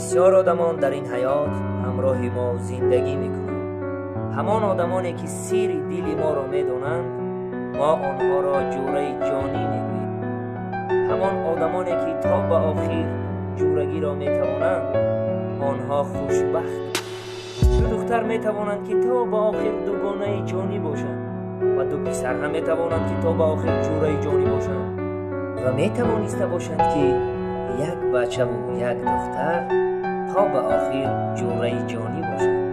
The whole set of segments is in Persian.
بسیار آدمان در این حیات همراه ما زندگی میکنند. همان آدمانی که سیر دل ما را میدانند ما آنها را جوره جانی میگوییم. همان آدمانی که تا به آخر جورگی را میتوانند آنها خوشبخت. دو دختر میتوانند که تا به آخر دوگانه جانی باشند و دو پسر هم میتوانند که تا به آخر جوره جانی باشند و میتوانسته باشند که یک بچه و یک دختر تا به آخر جوره جانی باشند.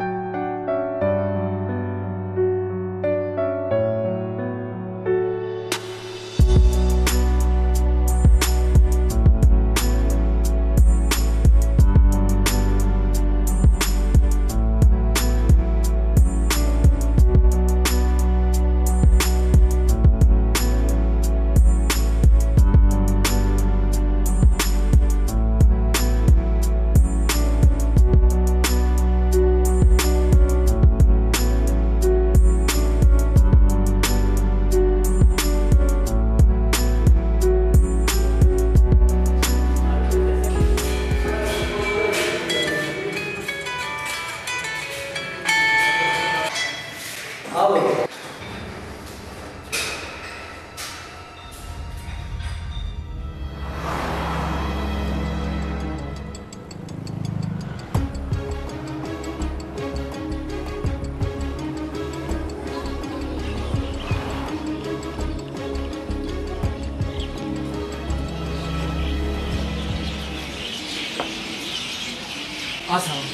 Aslan.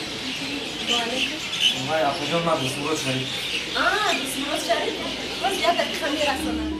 Vay yapacağım ben Bismillah Şerif. Bismillah Şerif. Bas ya da kamera sana.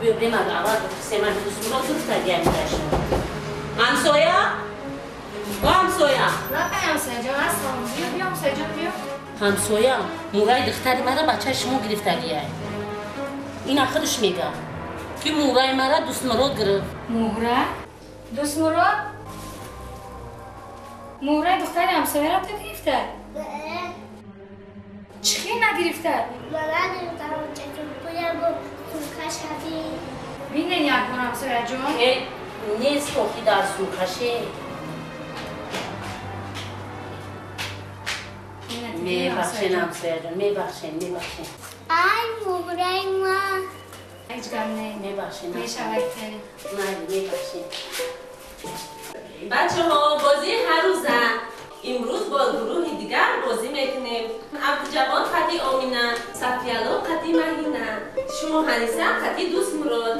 Biobrem agora semana dos motos tá de amigos. Hamsoya? Hamsoya. Ne yapayım Seycan aslan? Biliyorum Seycan biliyor. Hamsoya, Muray دختری مرا بچه‌ش مو گرفتگیه. این آخرش میگه که مورای مرا دوست مراد گرفت. Muğra? Dost Murat? Muğra دختری همسایه را تو گرفته؟ چی نگرفته؟ بینه یک بار همسایه جون؟ نیست که در سوخشه. میبخشین همسایه جون، میبخشین. Ay Muğra'y ma. هیچ گم نه. میبخشین. میشود نه میبخشین. بچه ها بازی هر روزه. امروز با گروه دیگر بازی میکنیم. عبدالجواد قطعی آمینه، صفیالا قطعی مهینه، شما هنیسه قطعی دوست مراد.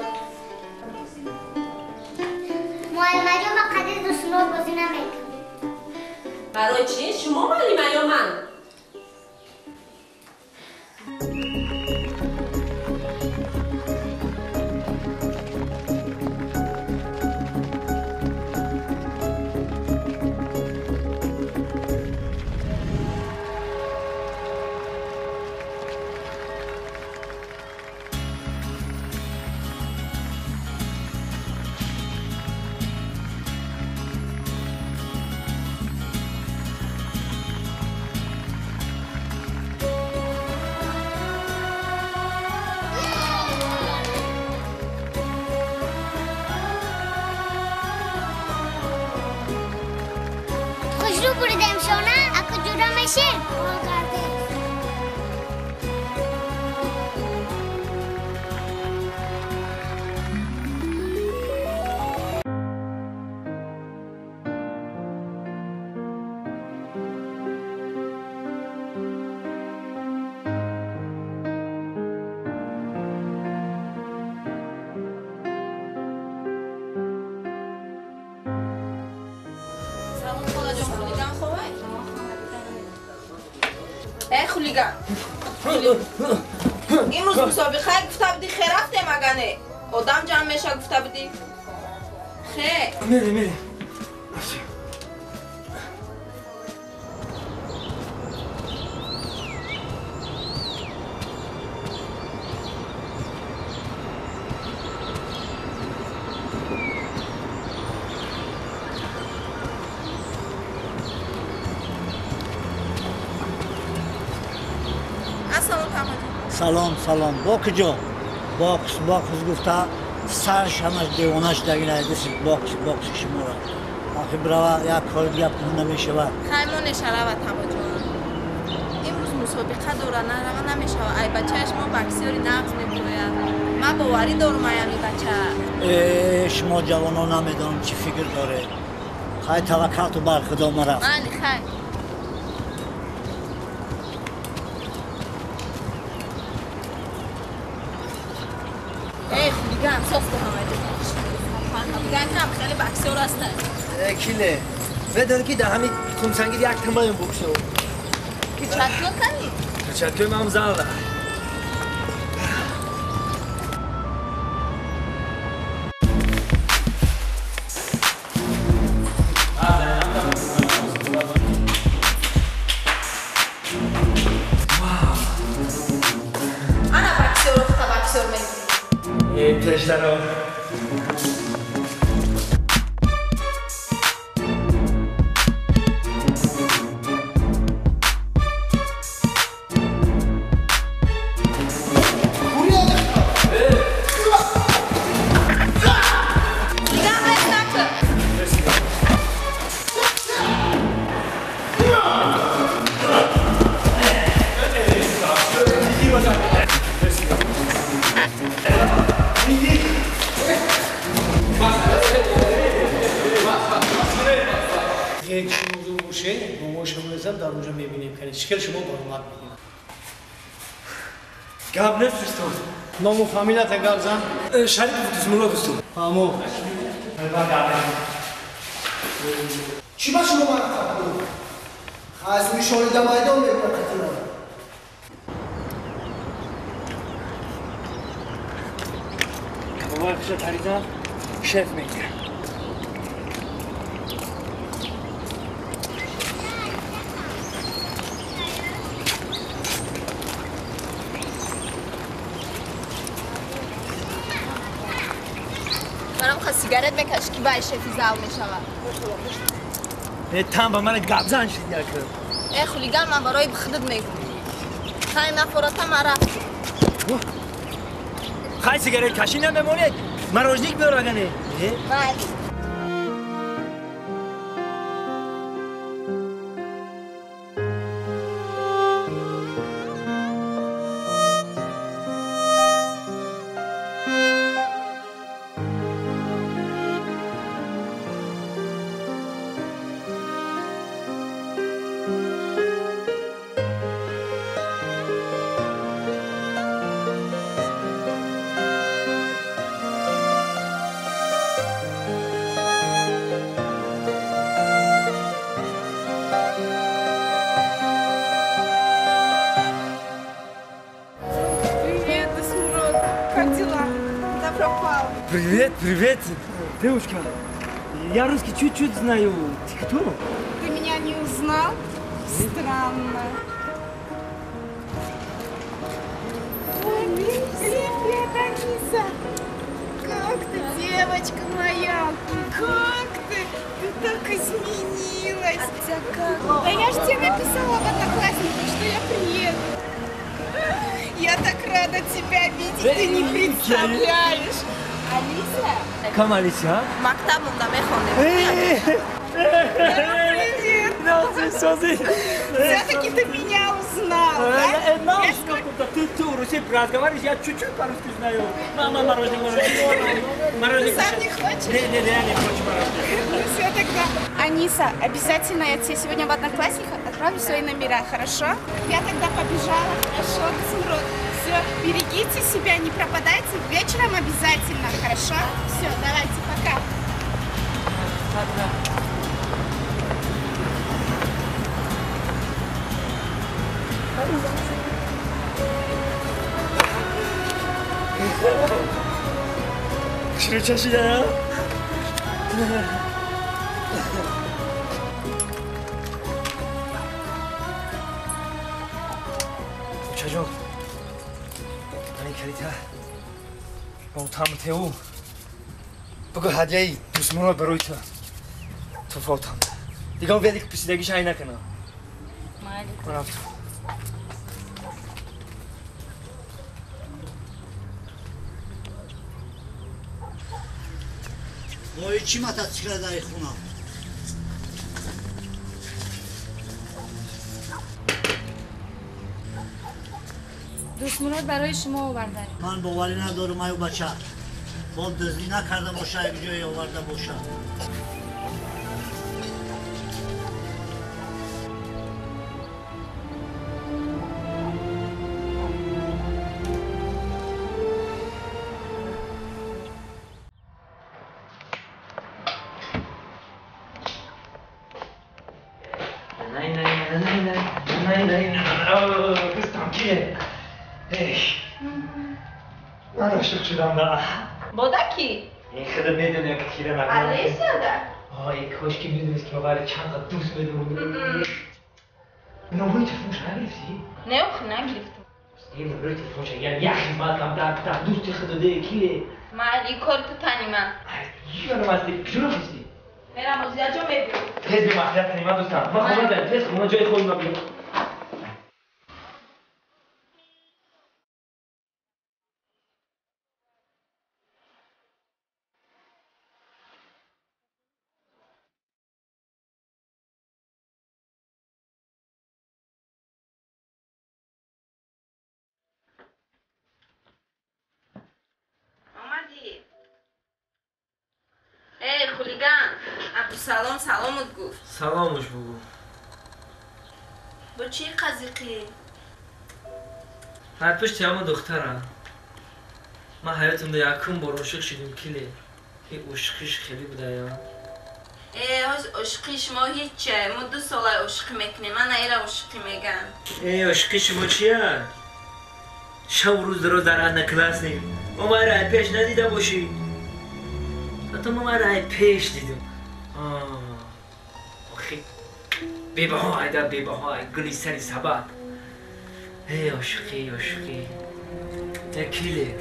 معلمه با قدر دوست مراد بازی نمیکنم. برای چی؟ شما معلمه یا من؟ خوشرو بریدم شونه اکو جدا میشه. хулиган. имрӯз мусобиқаи гуфта будӣ хе рафте магане одам ҷамъ меша гуфта будӣ хе میری سلام باکجا باکس گفته سرش همش دیوانش دگی نیدیسید باکس شما را آخی برای یک کار دیگه کنه نمیشود خیمون نشرود تما جان امروز مسابقه دوره نروا نمیشود ای بچهش ما بکسیاری نقض میگوید من باوری دارم ایمی بچه شما جوانا نمیدانم چی فکر داره خیلی توکل تو بر خدا مرا خیلی ای خودیگم ساخت خودیگم هم خیلی بکسیار هستن کیله بدار که ده همین خونسنگیر یک تنبایم بکشو که چطور کنی؟ چطور من هم زنده تشترو در اونجا میبینیم که چیکار شما برام میگیم گاب نفرستاد نام و فامیلت گاب زن شریک بود مراد است همو چی با شما مرتب بود خاص میشونید مایدان میپرتید بابا چه طریقا شف میگه سیگارت بکش که باید شفی زاو میشود تم با من گبزن شد یک ای خولیگان من برای بخدت میگم خیلی نفورتا مرا خیلی سیگارت کشی نمیمونید من روزنیک بیار بگنه بله Привет, девушка. Я русский чуть-чуть знаю. Ты кто? Ты меня не узнал? Странно. Привет, Аниса. Как ты, девочка моя? Как ты? Ты так изменилась. А тебя как? Да я ж тебе написала в Одноклассниках, что я приеду. Я так рада тебя видеть, ты не представляешь. Алиса? Кам Алиса? Мактаб мунда мехонем. Привет! Все-таки ты меня узнал, да? Ты в Руси разговариваешь, я чуть-чуть по-русски знаю. Мама, мороженое. Ты сам не хочешь? Не, я не хочу мороженое. Ну все тогда. Аниса, обязательно я тебе сегодня в Одноклассниках отправлю свои номера, хорошо? Я тогда побежала, хорошо, Космород. Все, берегите себя, не пропадайте. Вечером обязательно, хорошо? Все, давайте, пока. شروع چشیده بچه جان من کلیتا با اون تام تیو بگو هدیه ای دوستمون بروی تو فوتم دیگه اون ویدی که پسیدگیش هایی نکنه من رفتم وای چی متاسکره داری خونه؟ دوست مراد برای شما آورده. من باوری ندارم ایو بچه با دزدی نکرده باشه یک جایی آورده باشه من عاشق شدم نه بادا کی؟ این خدا میدونه که کیره نکنه علیس یاده؟ آه کاش که میدونست که باید چند تا دوست بدون نمروی تلفونش نگرفتی؟ نه اخ نگرفتم این نمروی تلفونش اگر یک خدمت کم در دوستی خدا ده کیه؟ ما علی کار تو تانی من یارم هستی کجا رفتی؟ میرم از یه جا میبینم تیز به محلیت کنی من دوستم من خونه دارم تیز خونه جای خود ما بیم ای خولیگان عبدالسلام سلامت گفت سلامش بگو با چی قضیقی؟ هر پشت همون دخترم من حیاتم ده یکم بار عاشق شدیم کلی این عشقیش خیلی بوده یا ای عشقی شما هیچه ما 2 سال عشقی میکنیم من ایره عشقی میگم ای عشقی شما چیه؟ شب روز دراز در اند کلاس نیم ما رای پیش ندیده باشی حتی ما رای پیش دیدم آخی بیبهای در بیبهای گلی سری سبب ای عشقی کلی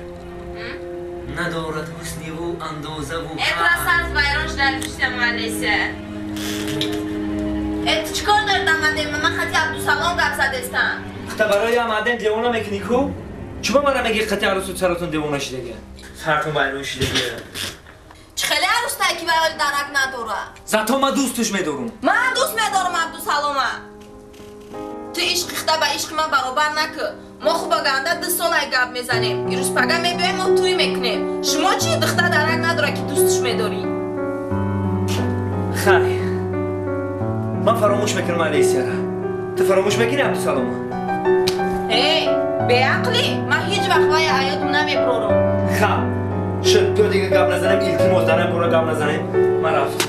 ندارد حسنی و اندازه و اترس از بایرانش در پیشتم علیسه ات چکار دارد آمده من خطی عبدالسلام گفت زدستم خطا برای آمدن دیوانه میکنی کو؟ چوبا مرا میگی خطی عروس و سراتون دیوانه شدگه فرقون بینون شدگه چه خیلی عروس تایی که برای درک نداره زتا من دوستش میدارم من دوست میدارم عبدالسلامه تو عشق خطا با عشق من برابر نکن ما خوب گنده 2 سال گپ میزنیم یه روز پگه میبینیم ما توی میکنیم شما چی دختر درک نداره که دوستش میداری خیلی من فراموش میکنم علیسیه را تو فراموش میکنی عبدالسلامه ای بیعقلی من هیچ وقت وای حیاتم نمیبرم خب شد تو دیگه گپ نزنیم التماس دارم برو گپ نزنیم من رفتم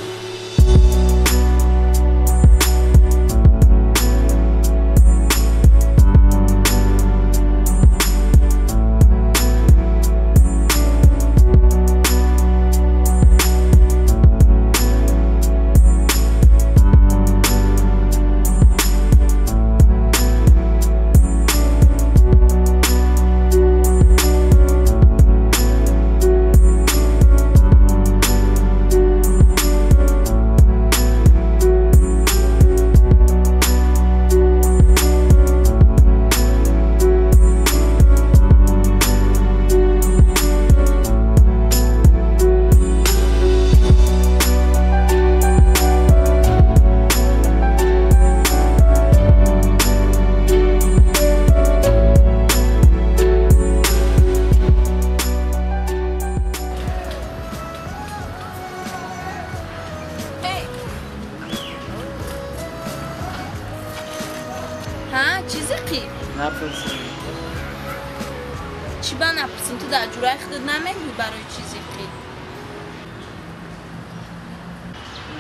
چی با نپرسیم تو در جورای خودت نمیگوی برای چیزی که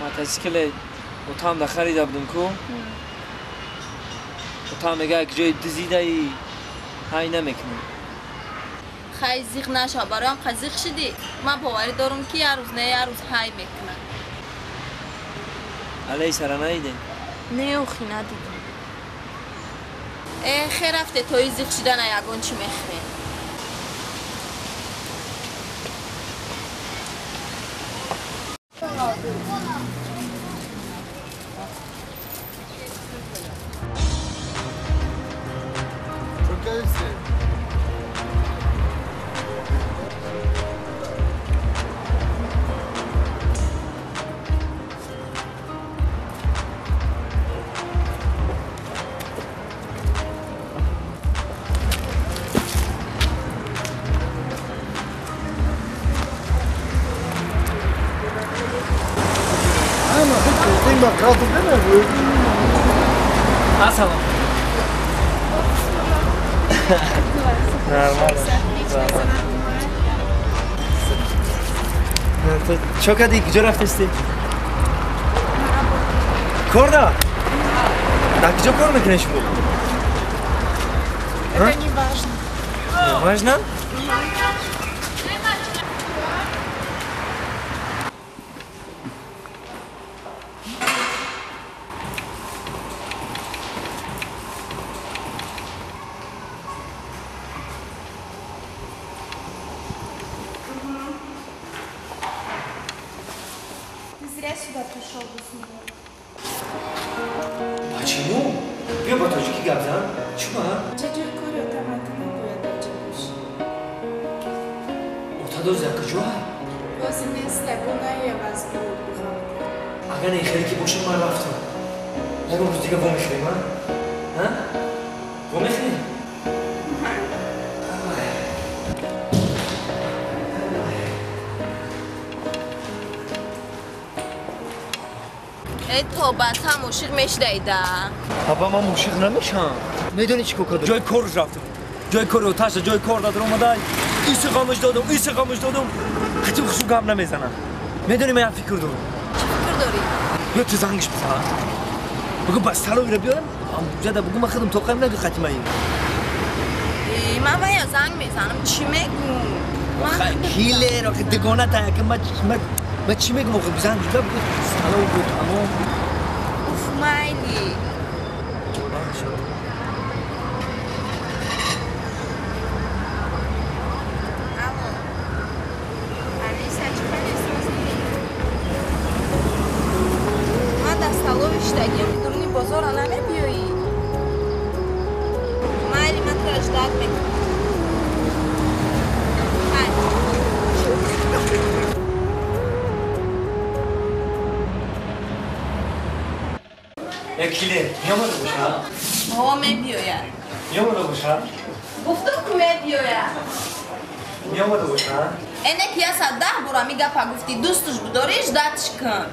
موتورسیکل اتام ده خریده بودم کو تا میگه که جای دزیده ای های نمیکنی. خیلی زیغ نشو برای هم قزیغ شدی. من باوری دارم که یه روز نه یه روز های میکنن. علی سر نیده؟ نه اوخی ندیدم. خیر رفته توی زیغ شدن یگون چی میخوری؟ Assalam. Normal. چه کردی؟ کجا رفتی؟ کار دا؟ در کجا کار میکنی شما؟ Это не важно. Важно? Зря сюда пришел, Дуснурод. Почему? بیا با تاجیکی گپ زن. چما؟ چجور کاری اتمت نباید آجا باشی؟ اتادا زن کجا؟ بازی نیسته بونه یه باز بود بخوام. اگر این خیلی که باشه من رفتم. نگم روز دیگه با میخوری من؟ ها؟ با میخوری؟ ای توبت هم موشیق میشدیده. بابا من موشیق نمیشم. میدونی چی کار دارم؟ جای کارش رفتم. جای کار رو تاشت جای کار دادم اومدن. این سقامش دادم. حتی خشم گپ نمیزنم. میدونی من فکر دارم. چی فکر داری؟ بیا تو زنگش بزن. بگو بس سلام رو بیارم. جدا بگو من خودم توقعم نگه ختمه این. من باید زنگ میزنم چی میگم؟ کیله رو که دگانه تا که من چی میگم آخه بزن جدا بگو سلام بود تمام. مایلی. میدونی بازار را نمیبیایی مایلی من تو اجداد میکنم کیله میامده باشه؟ بابا میبیاید میامده باشه؟ گفتم که میبیاید میامده باشه؟ اینه که یه ساعت 10 برا میگه پا گفتی دوستش بداری اجدادش کن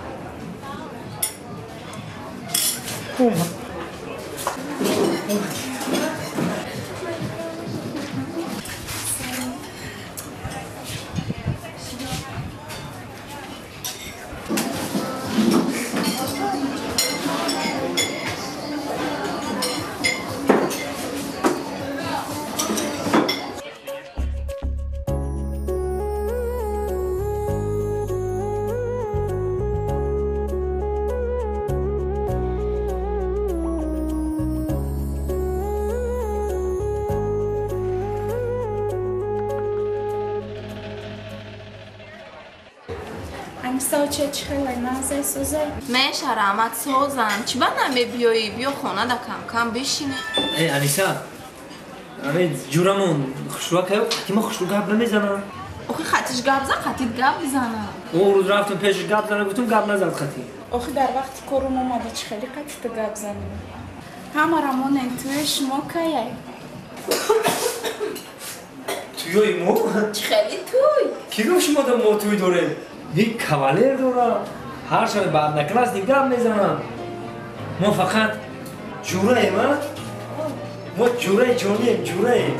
ساچه چی خیلی نازه سوزه میشه رحمت سوزم چی با نمیبیایی بیا خونه دا کم کم بشینه ای انیسا جورمون خوشرو که خطی ما خوشرو گپ نمیزنم آخه خطیش گپ زن خطیت گپ بزنم اون روز رفتم پیش گپ زنم گفتم گپ نزد خطی آخه در وقتی کرونا اومده چی خیلی خطی تو گپ زنیم همه رامون انتوی شما که توی مو؟ چی خیلی توی کی گفت شما دا مو توی داره؟ یک کاولر داره هر شب بعد نکلاس دیگه گپ میزنم ما فقط جوره ایم ما جوره جونیم جوره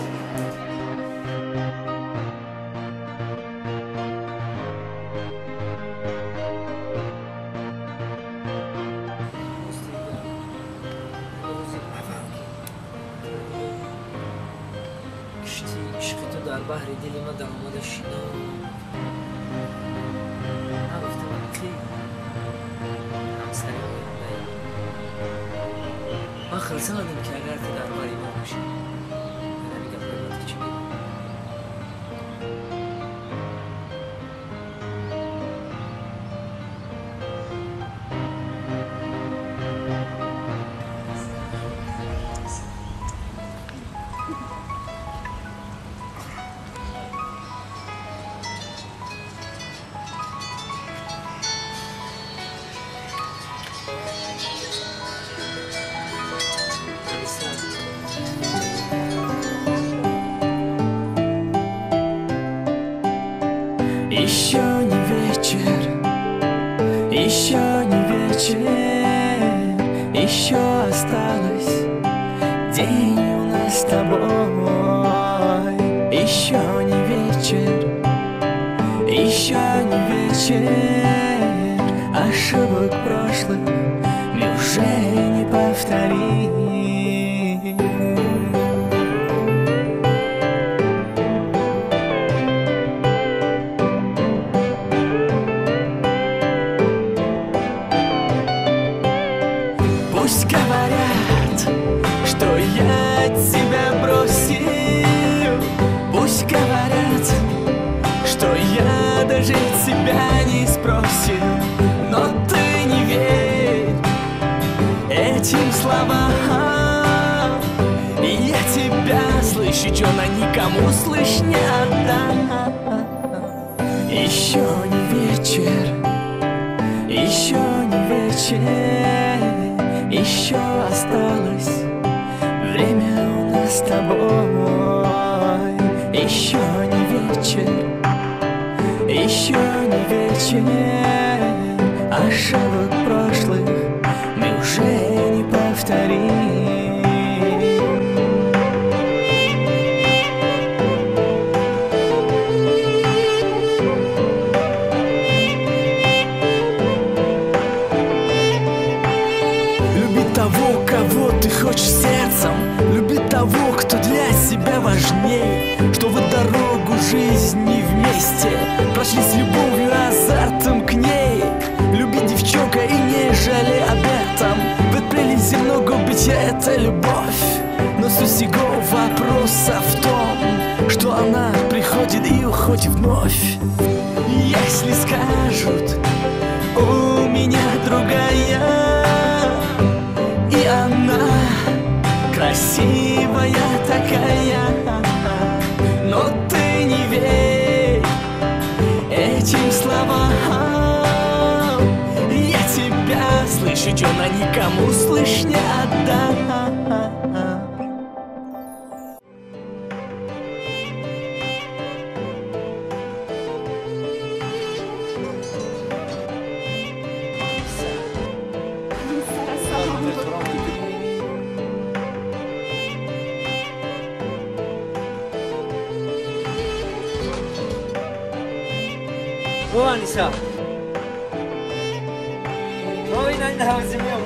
کشتی عشق تو در بحر دل ما در آمد شیدا نگفتم کی همسری باید من خلصه مدیم که اگر تو در باری ما باشی من میگم باید تو چی بگم Еще не вечер, еще не вечер, еще осталось день у нас с тобой. Еще не вечер, еще не вечер, ошибок прошлых мы уже не повторим. Пусть говорят, что я тебя бросил. Пусть говорят, что я даже тебя не спросил. Но ты не верь этим словам. Я тебя слышать, она никому слышь не отдам. Еще не вечер, еще не вечер, еще осталось время у нас с тобой. Еще не вечер, еще не вечер, ошибок прошлых мы уже не повторим. Того, кого ты хочешь сердцем, люби того, кто для себя важнее, что вы дорогу жизни вместе прошли с любовью, азартом к ней. Люби девчонка и не жалей об этом, ведь прелесть земного бытия — это любовь. Но суть всего вопроса в том, что она приходит и уходит вновь. Если скажут, у меня другая, и она красивая такая, но ты не верь этим словам. Я тебя слышать, она никому слышь не отдам. او انیسا او این حوزی میام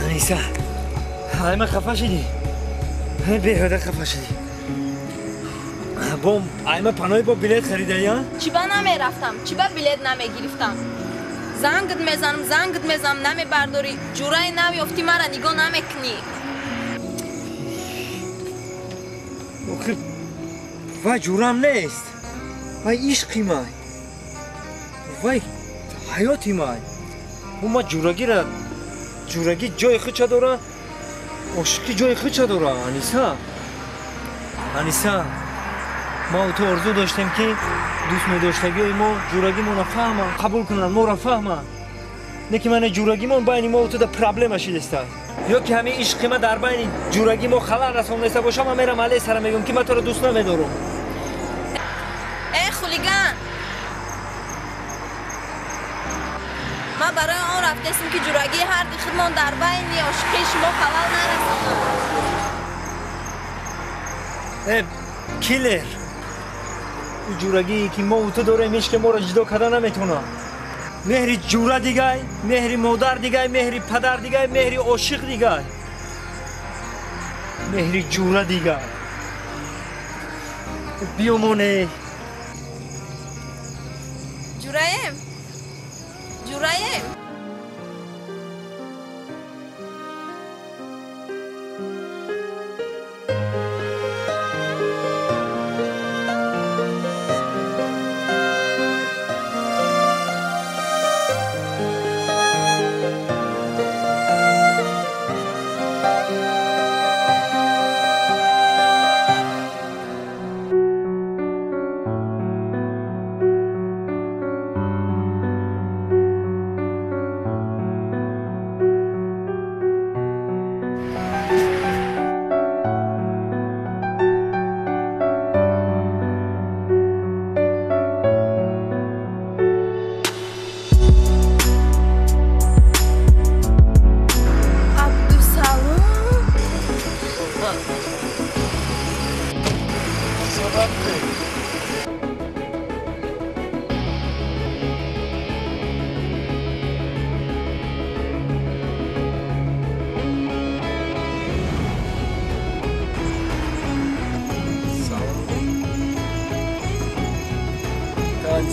انیسا همه خفه شدی بیهوده خفه شدی بوم همه پناهی با بلیت خریده یا؟ چی با نمی رفتم چی با بلیت نمی گرفتم زنگت میزنم نمی برداری جورای نمیافتی مرا نگاه نمیکنی آخه وای جورم نیست وای عشقی مای وای حیاتی مای ما جورگی جای خودشا داره عشقی جای خودشا داره انیسا ما تو آرزو داشتیم که دوست می‌داشتگی ما جورگی ما را فهمم قبول کنن ما را فهمم نه که من جورگی ما بین ما و تو پرابلم شده است یا که همین عشق ما در بین جورگی ما خلل رسونده باشه من میرم علی سر میگم که من تو را دوست نمیدارم ای خولیگان ما برای آن رفتیم که جورگی هر دخلمان در بین عشق شما خلل نرسونه کیلر جورگی که ما و تو داریم عشق ما را جدا کردن نمیتونه مهری جورا دیگه، مهری مادر دیگه، مهری پدر دیگه، مهری عاشق دیگه، مهری جورا دیگه. بیامونه جورایم جورایم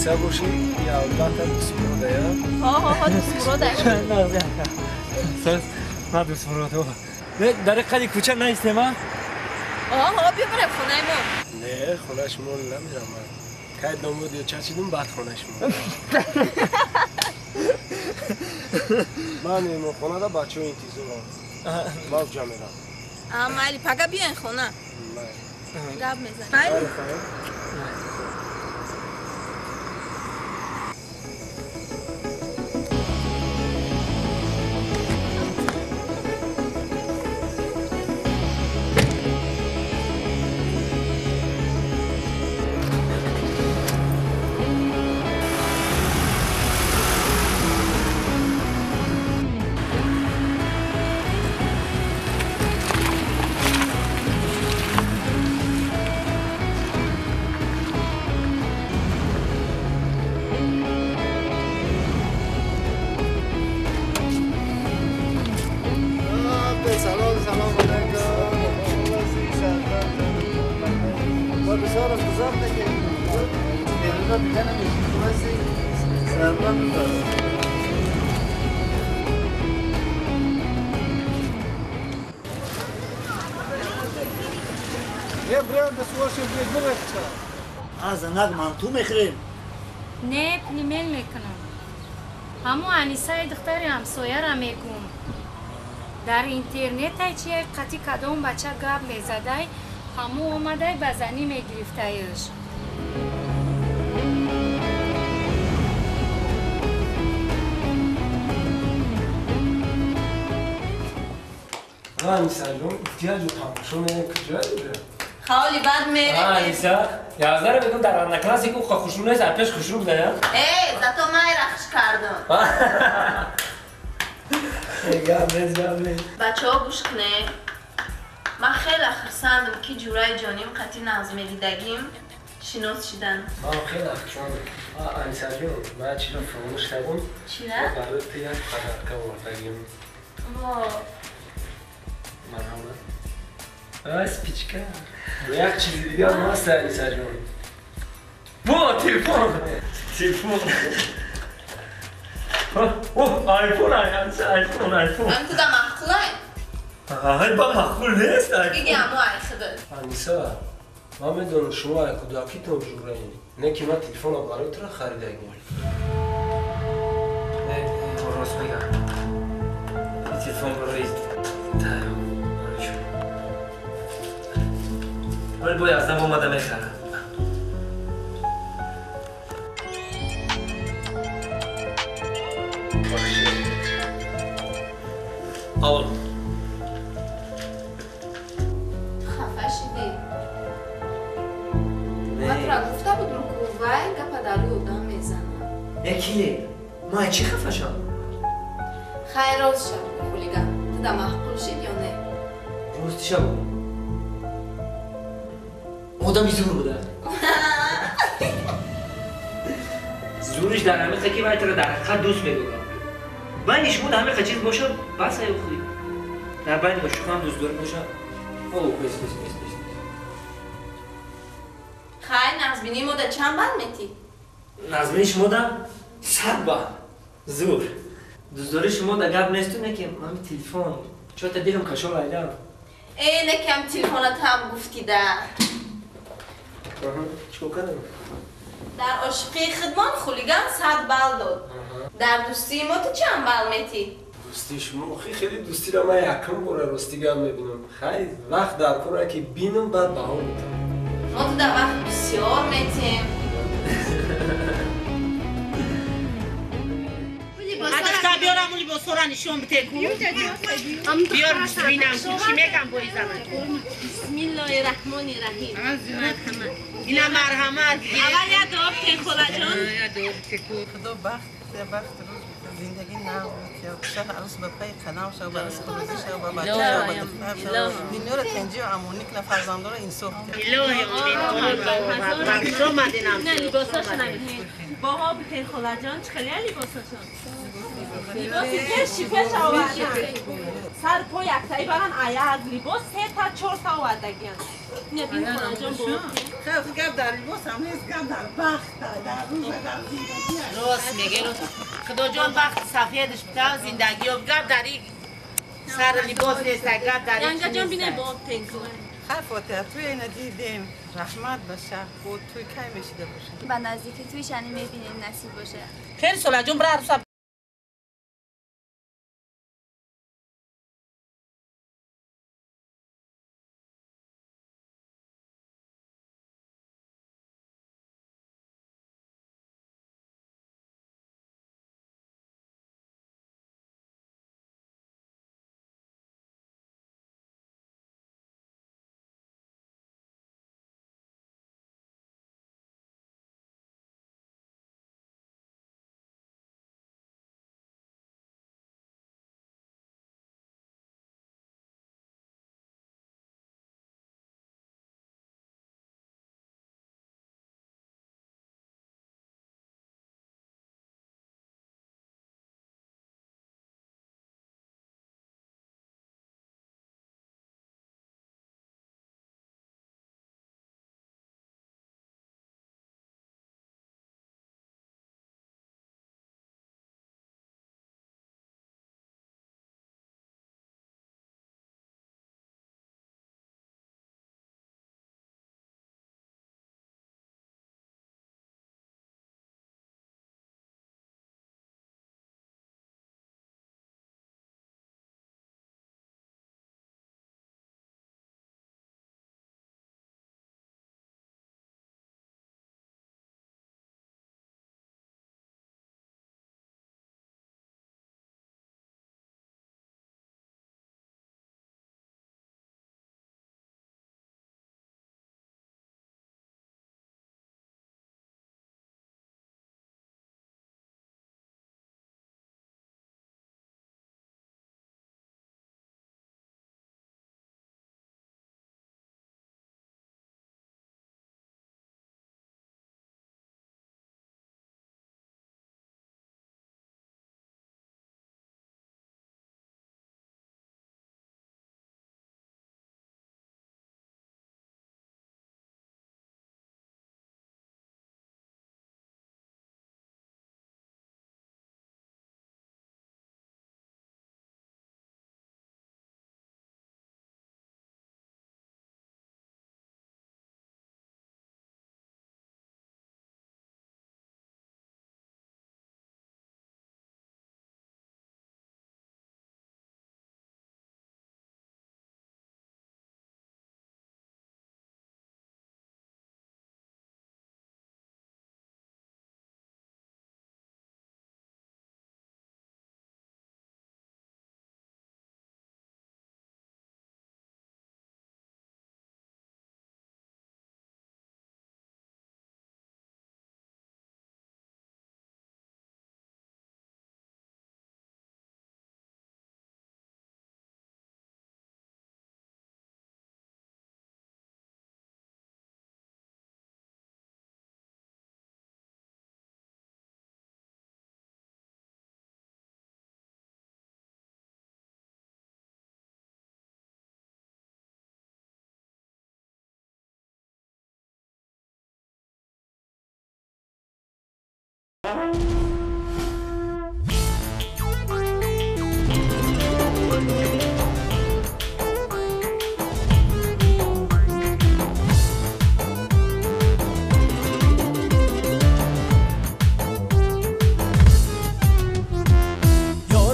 انسا باشی یا البته دوست مروده یا؟ ها دوست مروده ساز ما دوست مروده در قدی کوچه نیستیم ها؟ بیا برم خونه ما نه خونهش مول نمیرم من که دامود یا چچیدون بعد خونهش مول من ایمون خونه دا بچه ها انتظار هم باز جا میرم مالی پگه بیاین خونه گب میزن از نگمان تو میخریم نه پلیمل میکنم همو انیسای دختری همسایه را میگم در اینترنت چیه قطی کدام بچه گب میزده همو آمده بزنی میگرفتهش انیسا جون احتیاج تماشون کجا دیده؟ خالی بعد میره انیسا یازده رو بگم در نکلاسی که خوشون نیست اپش خوشون بوده یا؟ زتو من رخش کردم بچه ها گوش کنه من خیلی خرسندم که جورای جانیم قطعی نظمی دیدگیم شناس شدن خیلی خرسندم انیسا جون من چی رو فراموش کردم چی را؟ برای یک پدرکه وردگیم مرحبا سپیچکه یک چیزی دیگه هم هست انیسا جون تلفن آیفون آیفون من تو دا مخلوه های با مخلول نیست بگی همو خبر انیسا من میدونم شما کودکیتون جوره این نه که من تلفن رو برای تو را خریدگیم راست بگم این تلفن برای ولی باید از دم آمده میخرم آول خفه شدی من را گفته بودم که وای گپ دلو دام میزنم یکی ما چی خفه شد؟ خیر روز شد خولیگا تو دا محقول شد یا نه؟ روز شد آدمی زور بوده زورش در همه خکی باید را در حقیقت دوست بگوگم بینش بود همه چیز باشه بس های خوی در بین با شما هم دوست داره باشه اوه بس خیلی نزبینی مده چند بند میتی؟ نزبینی شما در 100 بند زور دوست داره شما در گب نیستونه که من تلفن چون تا دیدم کشال ایدم اینه کم تلفونت هم گفتی در چکو کنم؟ در عاشقی خدمان خولیگان 100 بال داد در دوستی ما تو چند بال میتی؟ دوستی شما خیلی دوستی را من یکم باره رستیگم میبینم خیلی وقت در کنه که بینم بعد بها میتم ما تو در وقت بسیار میتیم تا بیارم اونی با سورا نشون بده کو بیار بینم چی میگم با این زمان بسم الله الرحمن الرحیم اینا مرحمت اول یه دعا بکن خدا جان خدا بخت روز زندگی نبود یا شهر عروس به پای قناو شو برس خودش شو با بچه شو با دختر شو دینور تنجی و امونیک نفرزنده رو انصاف کرد الهی امین تو مدینم نه لباساش نمیدونی باها بکن خدا جان چه خیلی لباساشون لباسی پشی پش آورده سر پا یک تایی برن ایگ لباس 3 تا 4 تا آوردگیان نه بین خدا جان بود خیلی گرد در لباس هم نیست گرد در بخت در روز در زندگی راست میگه خدا جان بخت سفیدش بتا زندگی و گرد در این سر لباس نیست گرد در این ینگا جان بینه با پنکو خیلی فاتحه توی اینه دیدیم رحمت باشه بود توی کی میشیده باشه با نزدیکی توی شنی میبینیم نصیب باشه خیلی سولا جون برای یار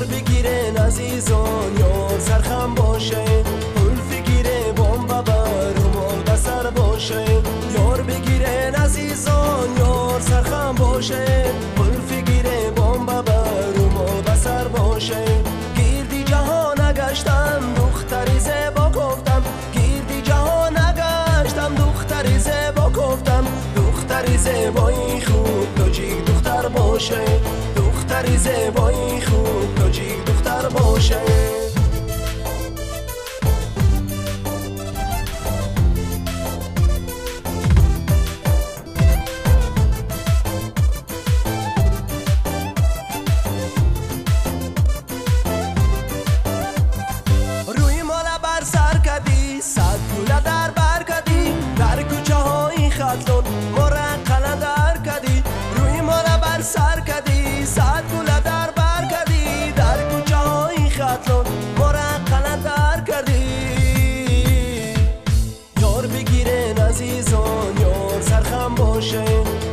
بگیرن عزیزان یار سرخم باشه قلف گیره بمب بر رومال بسر باشه یار بگیرن عزیزان یار سرخم باشه قلف گیره بمب بر رومال بسر باشه گیردی جهان نگشتم دختری زیبا گفتم گیردی جهان نگشتم دختری زیبا گفتم دختری زیبایی خوب تاجیک دختر باشه دختری زیبایی خوب تاجیک دختر باشه روی مالا بر سر کدی صد گوله در بر کدی در کوچه های خطلون مرقله در کدی روی مالا بر سر کدی صد گوله در بر کدی در کوچه های خطلون مرقله در کدی یار بگیرن عزیزان یار سرخم باشه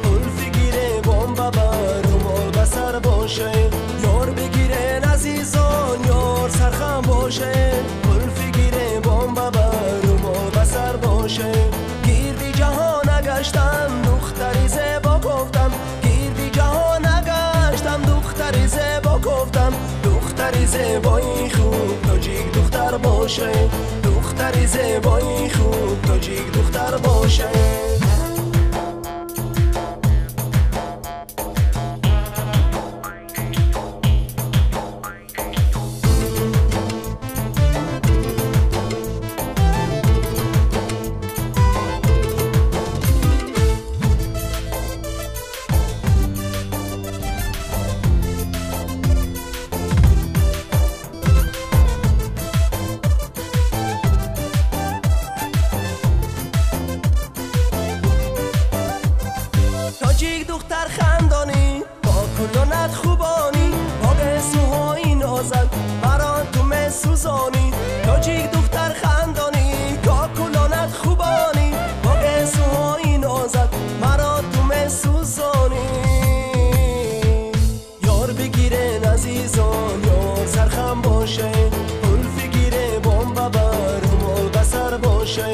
قلف گیره بمب بر رومال بسر باشه یار بگیرن عزیزان یار سرخم باشه قلف گیره بمب بر رومال بسر باشه گیردی جهان نگشتم دختری زیبا گفتم گیردی جهان نگشتم دختری زیبا گفتم دختری زیبایی خوب تاجیک دختر باشه دختری زیبایی خوب تاجیک دختر باشه تاجیک دختر خندانی با کلونت خوبانی با گسوهای نازن مران تو مسوزانی تاجیک دختر خندانی با کلونت خوبانی با گسوهای نازن مران تو مسوزانی یار بگیرن عزیزان یار سرخم باشه قلف گیره بمب بر رومال بسر باشه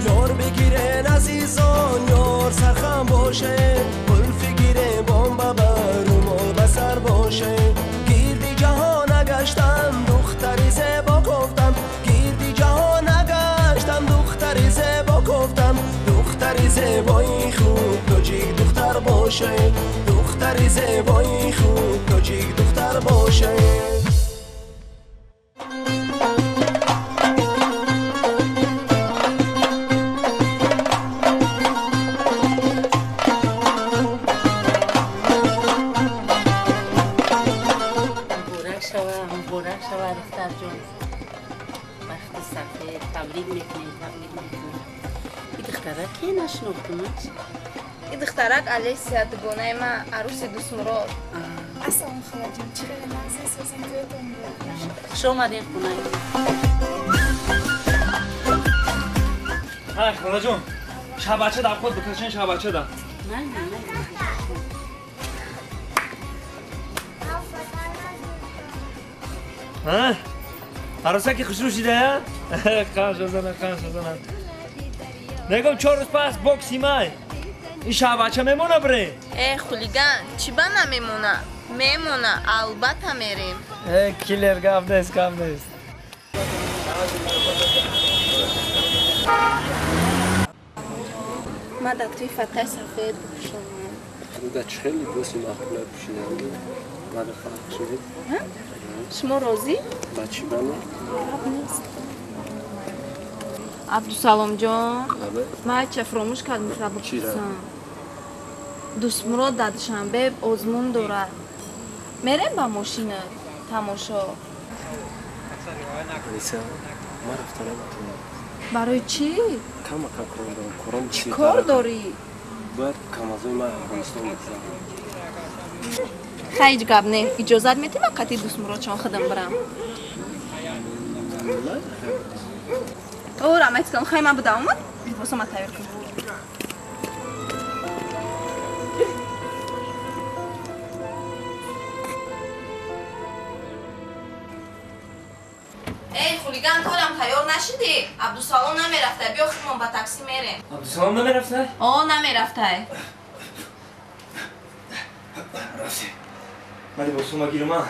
یار بگیرن عزیزان یار سرخم باشه قلف گیره بمب بر رومال بسر باشه گیردی جهان نگشتم دختری زیبا گفتم گیردی جهان نگشتم دختری زیبا گفتم دختری زیبایی خوب تاجیک دختر باشه دختری زیبایی خوب تاجیک دختر باشه مبارک شود دختر جان وقت سفید تبریک میکنیم این دخترک کی نشناختمش این دخترک الیسیا دگونه ما عروس دوست مراد Assalamu alaikum. چرا نازه سازم دوتون بود؟ شو اومدین خونه های خاله جون شبچه در خود بکشین شبچه در نه ها عروسکی خوشرو شده خانش زنم نگم 4 روز پس بوکسی مای این شبچه میمونه بره خولیگان چی با نمیمونه میمونه البته میریم کلر گاف نیست ما در توی فتح سفید بپوشم در خیلی لباسی محبوله پوشیدم ما در فرق شدید شما راضی؟ بچی بله؟ عبدالسلام جان ما چه فراموش کردم میتونه بپرسم دوست مراد در دوشنبه آزمون دارد میریم با ماشین تماشا نیسا ما رفتنه میتونم برای چی؟ کم کار دارم چی کار داری؟ باید کم از ما افغانستان بگذارم хайҷ гап не иҷозат медиҳӣ вақати дӯстмуродшон хидм бирам ора майткам хай ман будам омад либосома тайёр кун эй хулиган толам тайёр нашидӣ абдусалом намерафта биё худмон ба такси мерем абдусалом намерафта о намерафтай рафтем ман либосома гирама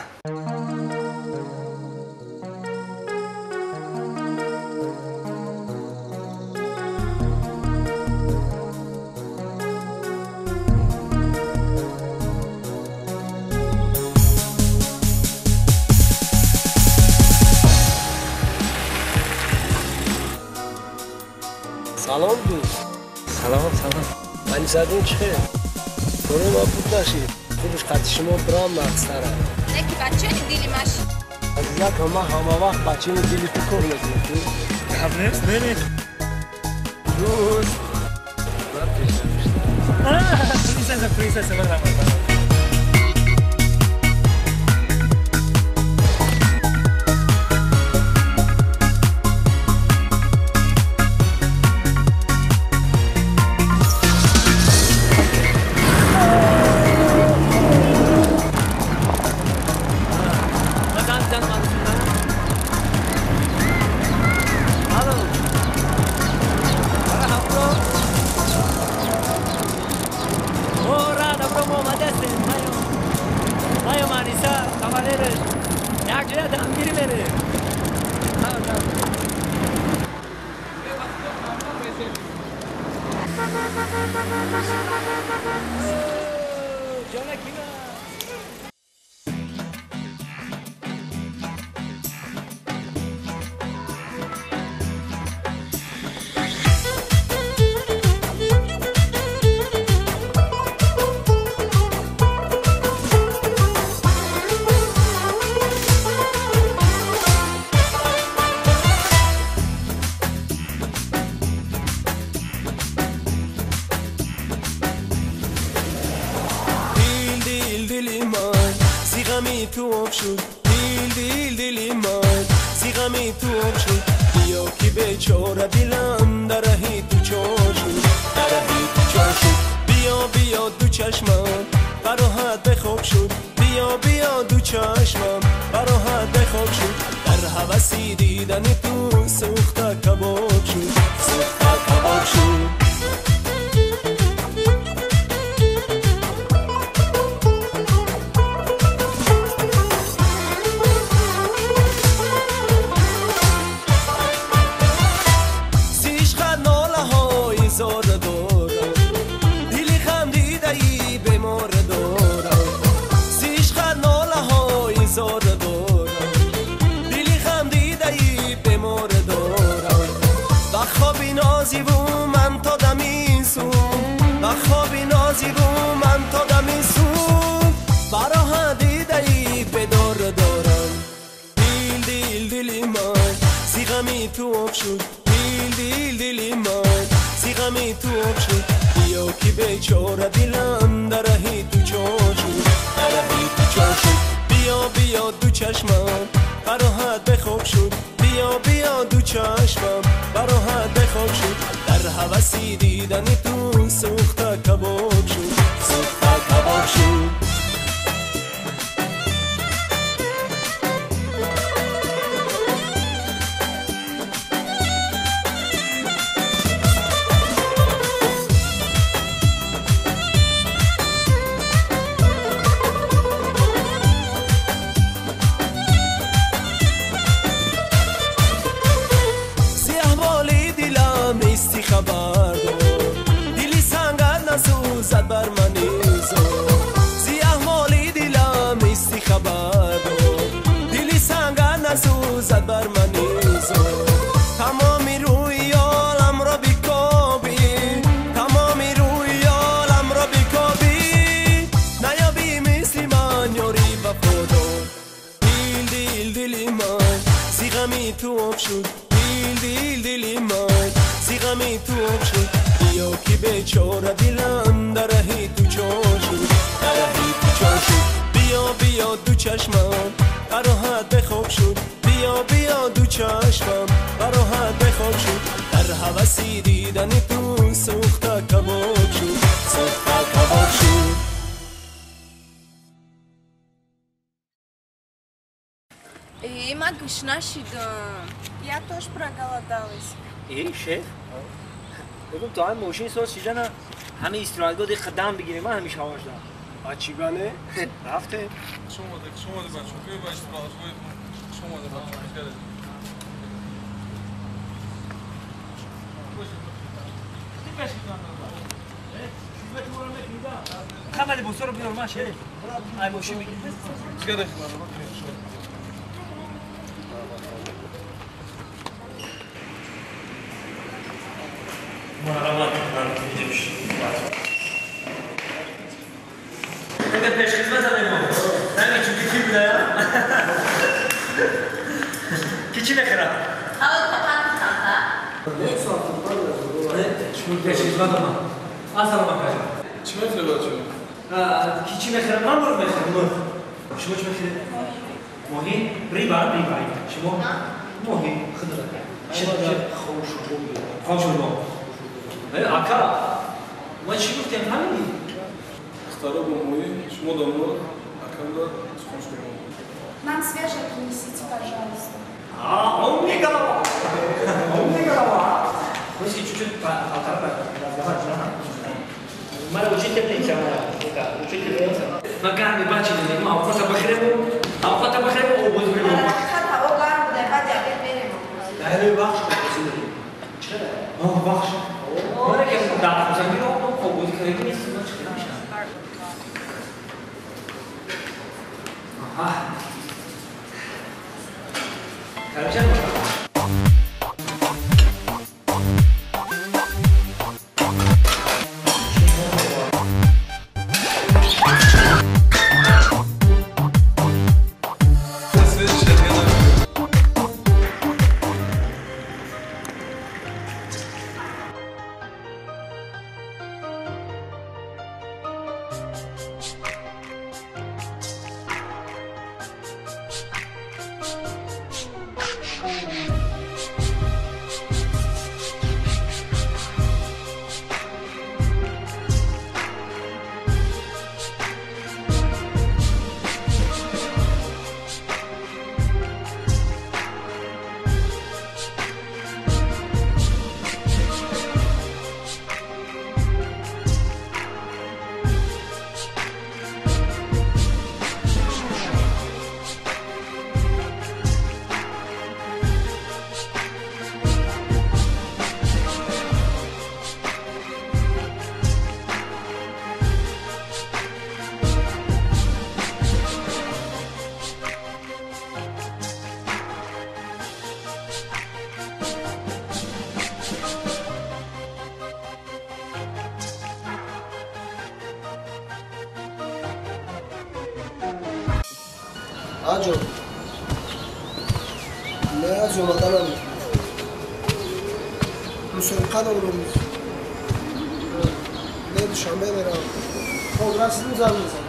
سلام دوست سلام من زدون چه؟ برو ما بود نشید خوبش خطی شما برام مقصره نکی بچه نی دیلی ماشی عزیزت همه وقت بچه نی دیلی تو کار نکنی تو؟ قبل نیست نمی دوست من پیشتر پرینسس من رمضان بیا که بیچاره دلم در رهی تو چون شد در رهی تو چون شد بیا بیا دو چشمم براحت بخواب شد بیا بیا دو چشمم براحت بخواب شد در حوثی دیدن تو سوخته کباب شد سوخته کباب شد ما гушна шидам. Я тоже проголодалась. شیخ بگم تا هم ماشین ساز شیدن همه استراحتگاه دی خدام بگیریم من همیشه هواش دارم چی بانه؟ رفته شما ده بچه که باید شما ده بچه خمالی بوسا رو بیار ماشه ای ماشین بگیر چیکاره؟ مرحمت میدیمش اینه پیش خدمت هم ایمان نمی چون کی بوده یا؟ کی چی نخیرم؟ شما پیش خدمت هم اصلا ما کجا چی میخوای بچه؟ کی چی نخیرم؟ من برو میخیرم شما چی میخیرم؟ ماهی؟ ریبار شما؟ ماهی خدمت شما خوش بود اکا ما چی گفتیم همینی؟ اختارا با موی شما داماد اکم دار خوش کنم Нам свежее принесите, пожалуйста. Он мне голова. Он мне голова. Если чуть-чуть оторвать, мало учитель не тянуло, учитель не тянуло. Ногами бачили, а у кого-то бахребу, обувь прямо. دهنه بخش بخش ماره که در زمین رو قبول کردی نیست ما چیکار میشه کرجان آجو نه از اومدنم مسابقه رو نه دوشنبه برم خب رسیدیم زن میزن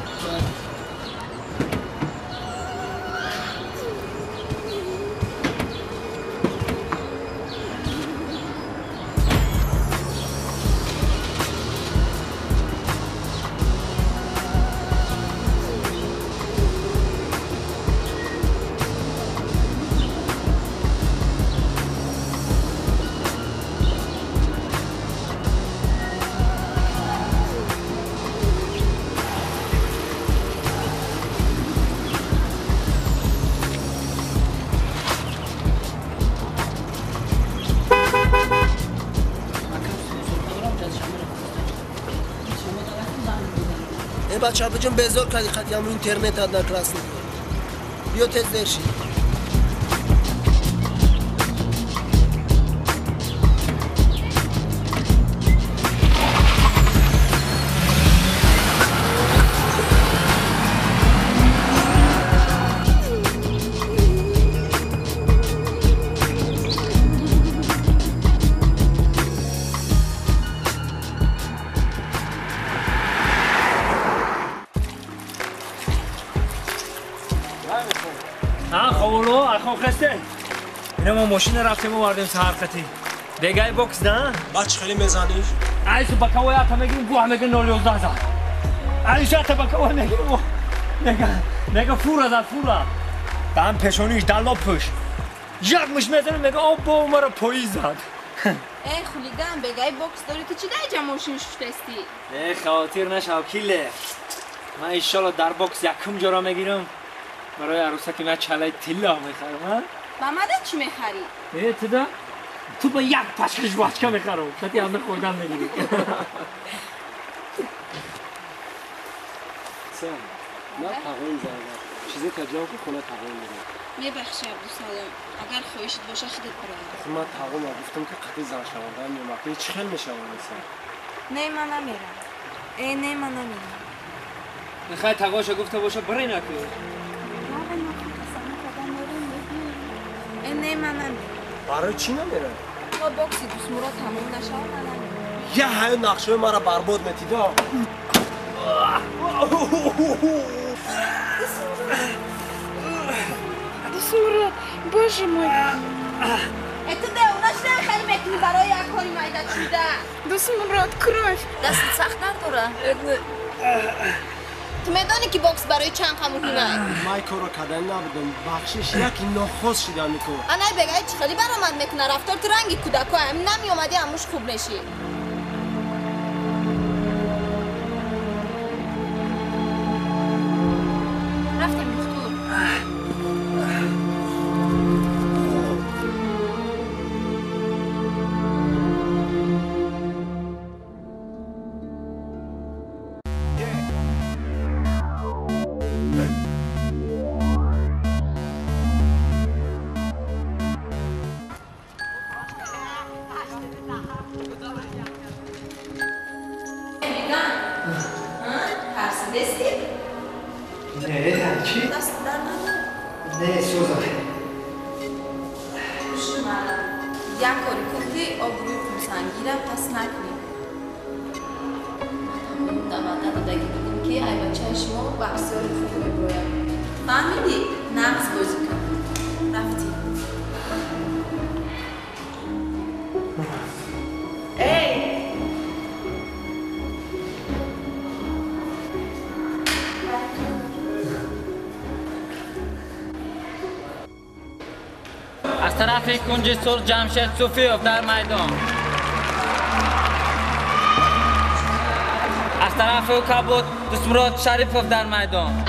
بچه بجون بزار کردی خدی همون اینترنت هد نکلاس نگیر بیا تز درشی اخو خسته اینا ما ماشین رفتیم و واردیم سهر قطی بگای بوکس نه بچه خیلی میزنیش عیسو بکوی تا میگیم گوه میگن 011 زد عیسو تا بکوی میگیم مگه فورا زد فورا دم پشونیش در لپش یک مش میزنه میگه آب با مرا پایی زد ای خولیگان بگای بوکس داری که چی دایی جا ماشینش فستی ای خاطر نشو کیله من ایشالا در بوکس یکم جا میگیرم برای عروسکی من چلای تیلا میخرم با مده چی میخری؟ ای تدا تو با یک پشکش باشکا میخرم شدی همه خوردن میگیری سلام نه تقویم زنم چیزی کجا که خونه تقویم میگم میبخشی عبدالسلام اگر خواهشت باشه خودت برای من تقویم گفتم که قطعی زن شوندن میمکه چی خیلی میشوندن نه من نمیرم نه من نمیرم میخوای تقاشا گفته باشه برای نکنی نه من نمیرم برای چی نمیرم؟ با بوکسی دوست مراد تموم نشه من نمیرم یه های نقشه مرا برباد میتیدا دوست مراد باشه مای اتده اوناش نخیلی میتونی برای یک کاری مایده چوده دوست مراد کراش دست سخت نداره تو میدانی که بوکس برای چند قمو کنه مای کارو کردن نبودم بخشش یکی نخواست شده میکن انای بگای چی خیلی برامد میکنه رفتار تو رنگی کودکو هم نمی اومدی هموش خوب نشی رفتیم دکتر از طرف کنج سرخ جمشید صوفیوف در میدان از طرف کبوت دوست مراد شریفوف در میدان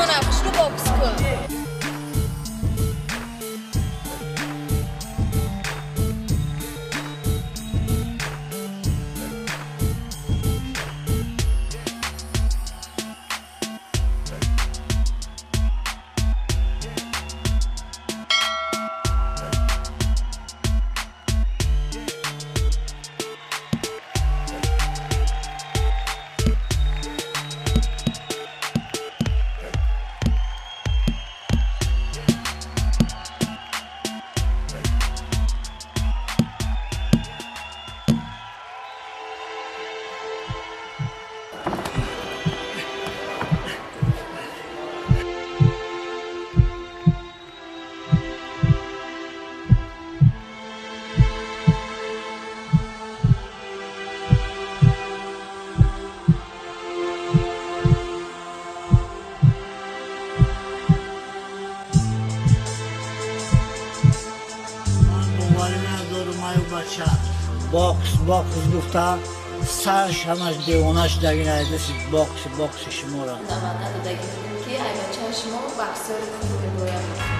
نباش رو باکس کن باکس گفته سرش همش دیوانش دگی نهیده سید باکس شما را نمانده دگی که ای بچه شما بکسر خوب میگویم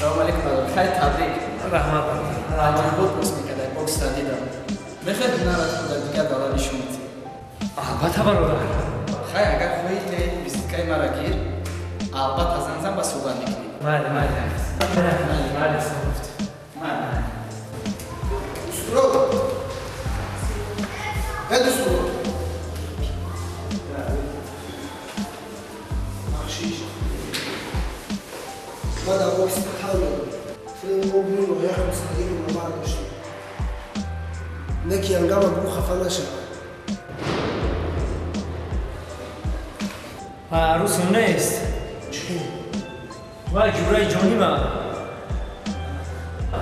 السلام عليكم خير تبریک رحمت الله بود بس میکرد بوکس دیدم بخیر نرات خود دیگه دارا نشون میدی البته برادر خیر اگر خودت بیسکای مرا گیر البته زنزن با صحبت میکنی بله سرو بده سرو بخشیش ما در بوکس تحاول فیلم مبین و یخم صدیق و مبار داشتیم نکی انگام برو خفه نشد عروس اون نیست چی؟ وای جورای جانی من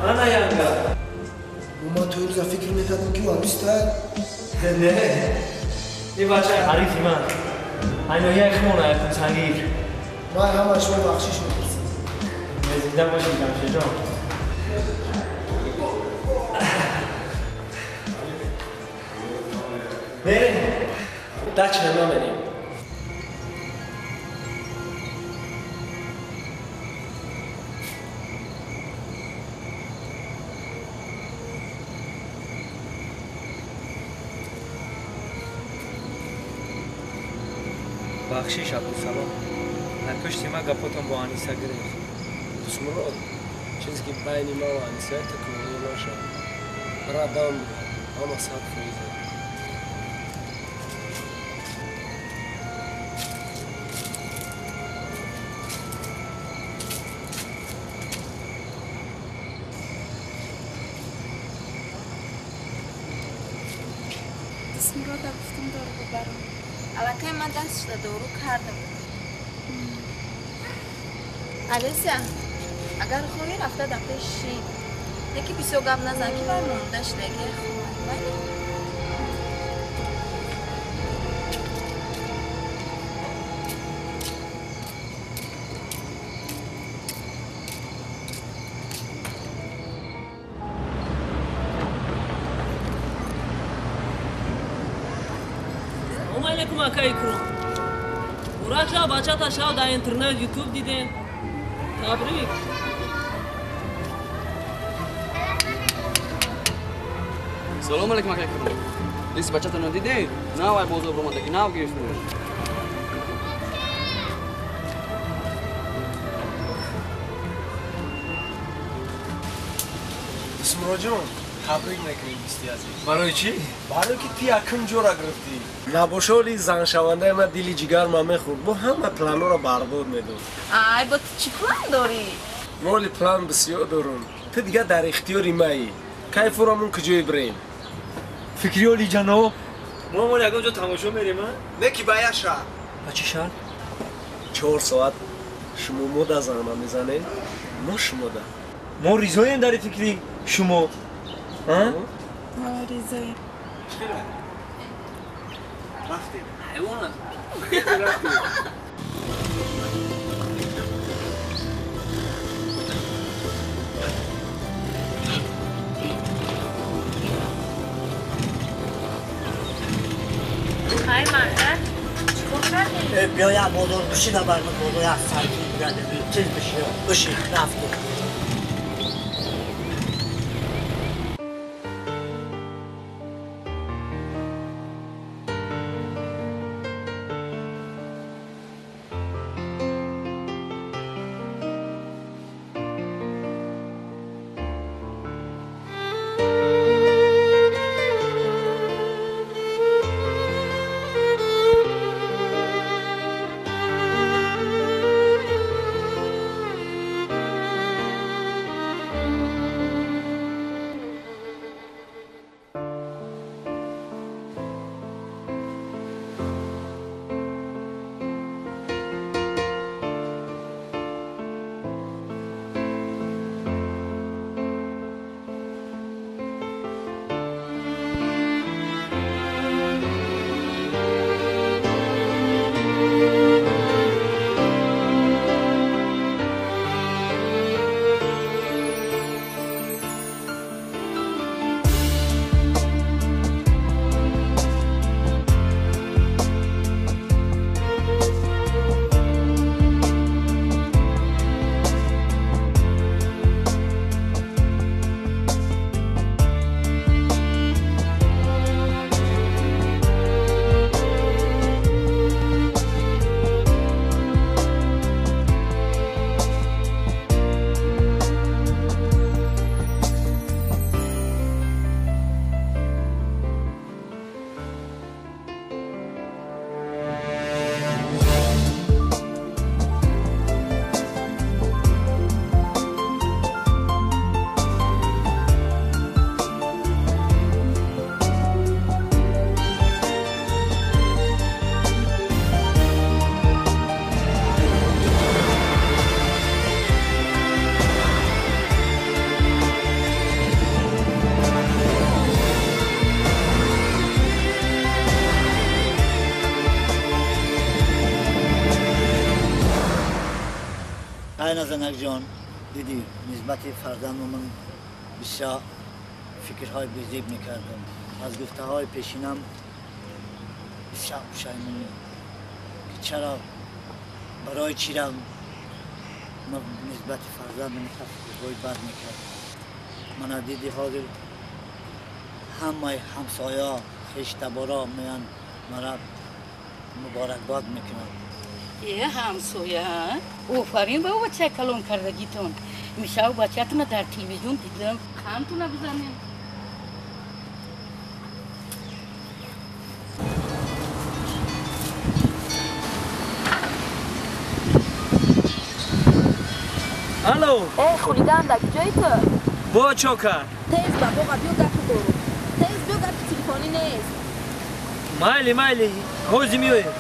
انا ینگا ما تو روزا فکر میکردیم که عروس دار نه این بچه حریفی من اینو یک خونه یکم سنگیر ما همه شما بخشیش میپرسیم مزیده باشید جمشه جان بریم دچ نما بریم بخشیش عبدالسلام در پشت ما گپاتون با آنیسا گرفت دسمراد چیزی که بین ما و آنیسا تکمیلی نشد برای دام بود اما سب فریزه اسمرا دا گفتم دارو ببرم الکه من دستش دارو کردم الیسیا اگر خوری رفته در پیشی یکی بیسو گم نزن که بر موندش لگه خواه Акай Крум. Урача бачата шав дар интернет YouTube дидем. Табрик. Салом алейкум Акай Крум. Ис бачата на диде? Навай бозо бромада ки нав гирифтеш. Исмуроҷон, табрик мекунем дисти азиз. Барои чӣ? Барои ки ту якум ҷора гирифтӣ. Набошоли заншавандаи ман дили ҷигар ма мехӯрд. Бо ҳама планҳоро барбод медод. Ай, бо ту чӣ план дорӣ? Моли план бисёр дорам. Ту дигар дар ихтиёри маӣ. Кайфурамон куҷое бирем? Фикри оли ҷаноб. Мо ягон ҷо тамошо мерем, а? Не ки ба як шаҳр. Ба чӣ шаҳр? 4 соат шумо мода заҳма мезанем. Мо шумода. Мо ризоем дар фикри шумо. мо ризоем. Рафтем. Ҳайвона. های مرده چیکار کردی؟ بیا یک بادار بشی در برمت بادار یک سرکی بگرده چیز بشی رفته زنک جان دیدی نسبت فرزند من بسیار فکرهای بزرگ میکردم از گفته های پیشینم بسیار پشیمونم که چرا برای چی را نسبت فرزندم تفکرهای بد میکردم من دیدی حاضر همه همسایه خشتبارا میان مرا مبارکباد میکنم یه همسایه آفرین به او بچه کلام کردگیتون میشه او بچه‌تون در تلویزیون دیدم خمتون بزنیم الو خولیدم در کجایی تو؟ با چوکر تیز با بابا بیو گفت برو تیز بیو گفت تلفنی نیست майли ҳозир меояд.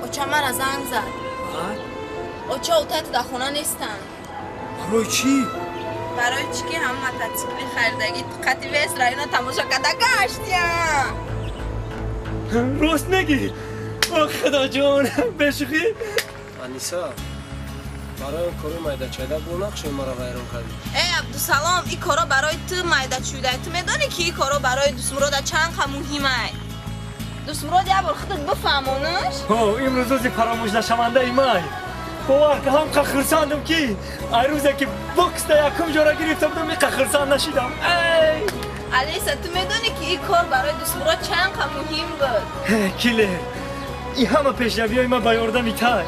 اوچا مرا زنگ زد. اوچا اوتت در خونه نیستن. برای چی؟ برای چی که هم متاسکلی خریدگی قطی ویس رایونا تماشا کده گشتیم. راست نگی. خدا جان بشخی. انیسا برای کاری مایده چیده بو نقشه مرا ویران کردی. ای عبدالسلام این کارا برای تو مایده چوده. تو میدانی که این کارا برای دوستمراد چند مهمه. دوستمراد یه بار خودت بفهمونش؟ امروز روزی فراموش نشونده ایمای. باور که هم خرساندم که روزی که بوکس دا یکم جورا گرفته بودم خرساند نشیدم. علیسا تو میدونی که این کار برای دوستمراد چند مهم بود؟ کلیر این همه پیشروی های من با یاردم ایتای.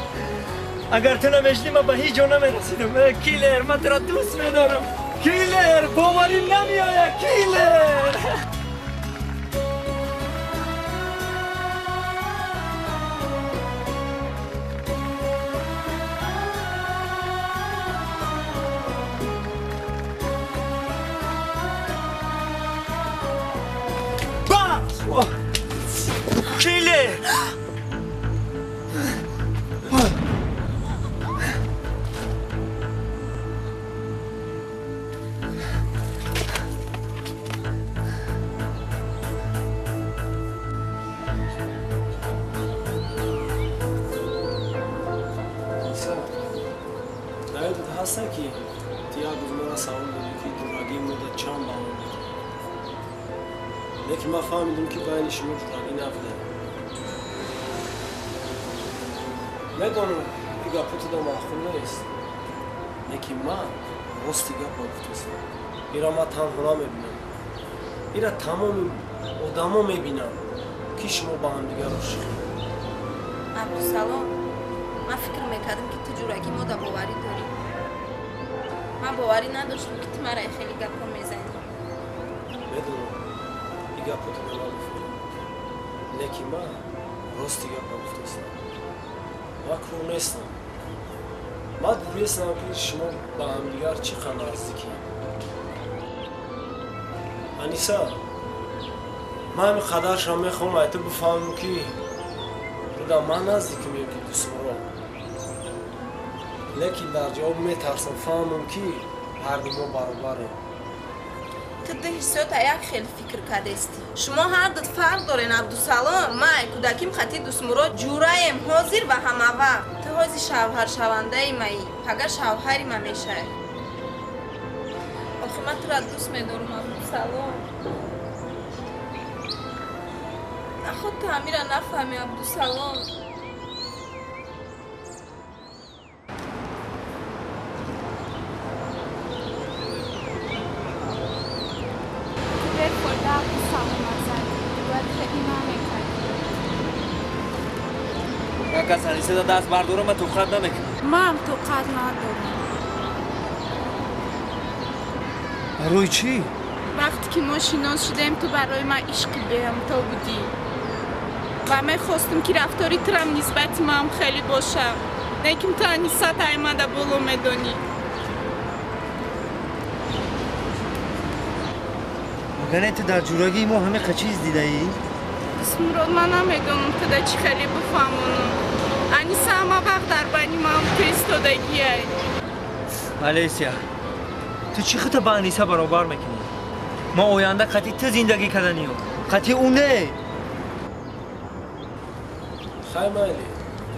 اگر تو نمیشدی من به هیچ جا نمیرسیدم. کلیر من تو را دوست میدارم. کلیر باوری نمیآید کلیر. Kille! هسته که تیاگ مرا سوال بودی که دراگی مدت چند با آمد. لیکن من فهمیدم که بین شما دراگی نبوده. میدونم که گپت دو معقول نیست. لیکن من راستی گپ گفتم. ایرا من تنها نمیبینم. ایرا تمام آدما میبینم که شما با هم دیگه روشی. عبدالسلام من فکر میکردم که تو جورایی ما باوری داری. من باوری نداشتم که تو مرا خیلی گپا میزنی. میدونم این گپا تو نمیفهمم. لیکن من راستی گپا گفتم. من کرو نیستم. من دوستم که شما با هم دیگر چقدر نزدیکی. انیسا من همین قدرش هم میخوام ایتو بفهمم که بودم من نزدیکی میم که دوست مرا. لیکن در جواب میترسم فهمم که هر دو ما برابره. تو ده حسیات یک خیلی فکر کرده استی. شما هر دو فرق دارین عبدالسلام. من کودکیم خطی دوست مرا جورایم حاضر و همه وقت. تو حاضر شوهر شونده ای مایی. پگه شوهری من میشه. آخه من تو را دوست میدارم عبدالسلام. خود تو همین را نفهمی عبدالسلام. کس انیسه دا دست بردارم من توقت نمیکنم. من هم توقت ندارم. برای چی؟ وقتی که ما شناس شدیم تو برای من عشق بهم تو بودی و من خواستم که رفتاری ترم نسبت من خیلی باشه. لیکن تو انیسه تایمده بولو میدونی. مگه تو در جورایی ما همه چیز دیده ای؟ اسمراد من نمیدونم تو در چی خیلی بفهمونم. انیسه همه وقت در بینی ما هم تو ایستادگیه. ملیسیا تو چی خطا با انیسه برابر میکنی؟ ما آینده قطعی تو زندگی کردنیم. قطعی اونه. خیلی مایلی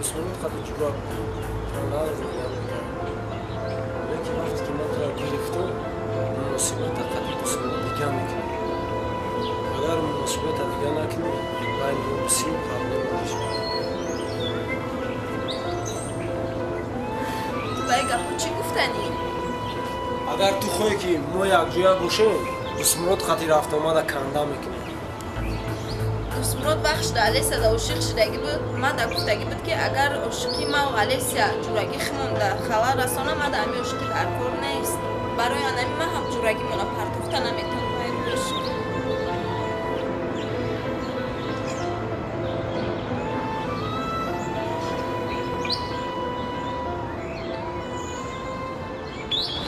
اسمراد قطعی جورا من لازم میگم. لیکن وقتی که من تو را گرفتم مصیبت قطعی اسمراد دیگه میکنم. гуфтанӣ? Агар ту хоҳӣ ки мо якҷоя бошем, Дусмурод хати рафтомада канда мекунем. Дусмурод вақт шуда Алесияда ошиқ шудагӣ буд, мада гуфтагӣ буд ки агар ошиқи ман ва Алесия ҷурагӣ химонда халал расона, мада ҳами ошиқи дар кор нест. Барои анами ман ҳам ҷурагимона партофта наметавонам.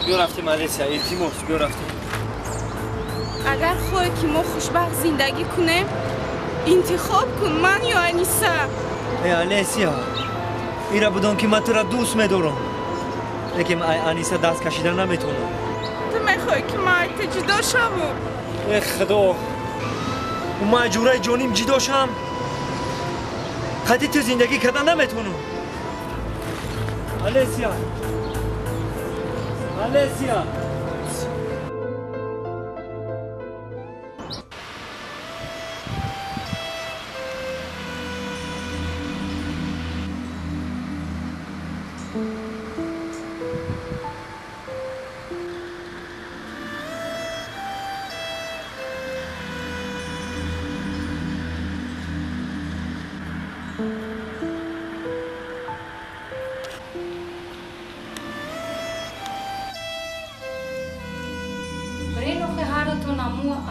بیا رفتیم Алесия, التماس بیا رفتیم. اگر خواهی که ما خوشبخت زندگی کنیم انتخاب کن من یا انیسا. ای Алесия, ایرا بدون که من تو را دوست می‌دارم. لیکن انیسا دست کشیدن نمیتونه. تو میخوای که من ایت جدا شوم؟ ای خدا. من جورای جانیم جدا شم. قطعی تو زندگی کردن نمیتونم. Алесия. Алесия.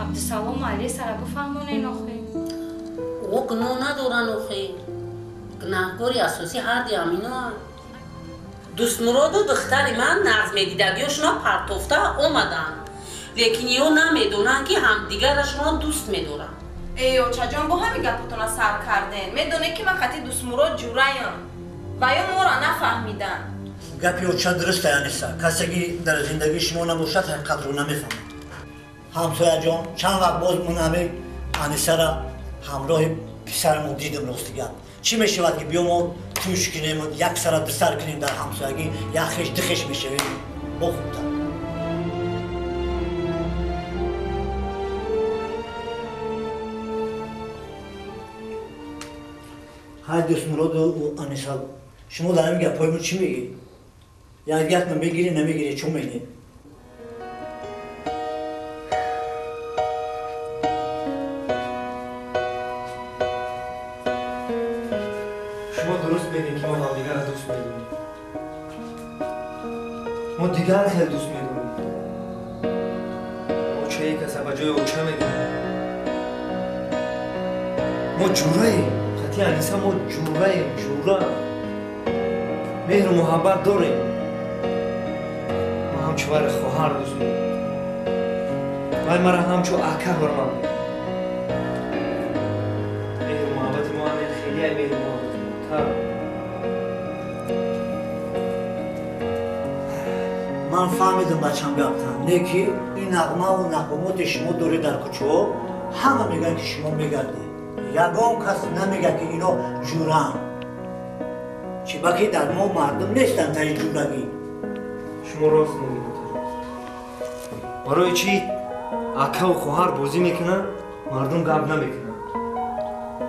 عبدالسلام علیه سر بفهمونه نخی او گناه ندارن نخی گناهکاری اساسی هر دی امینو هم دوستمراد و دختر من نظم دیدگیشون پرتوفته اومدن لیکن یو نمیدونن که همدیگرشون دوست میدارن ایو چجان با همین گپتون سر کردن میدونه که من خطی دوستمراد جورایم و یا ما را نفهمیدن گپی اوچا درسته انیسا کسی که در زندگی شما نباشد حقیقت رو نمیفهمد همسایه جان چند وقت باز من همه انیسا را همراه پسرمون دیدم راستگم چی میشود که بیام توش کنیم و یک سر دستر کنیم در همسایگی یک خش دخش میشویم بخوبتر های دوستمراد و انیسا شما در همین گپایمون چی میگی؟ یک گپ من بگیری نمیگیری چون میگی؟ ما دیگر خیلی دوست می‌داریم. ما چه کسی به جای اوچه می‌دونیم. ما جوراییم. خطی انیسا ما جوراییم. جورا. مهر و محبت داریم. ما همچو بر خواهر دوست می‌داریم. ولی مرا همچو اکه برمم. مهر و محبت ما همین خیلی مهر و محبت. من فهمیدم بچم گفتن نیکی این نغمه و نغمات شما دوره در کوچه ها همه میگن که شما میگرده یگان کس نمیگه که اینا جورن چی باکی در ما مردم نیستن تا این جورگی شما راست میگید برای چی اکه و خواهر بازی میکنن مردم گپ نمیکنن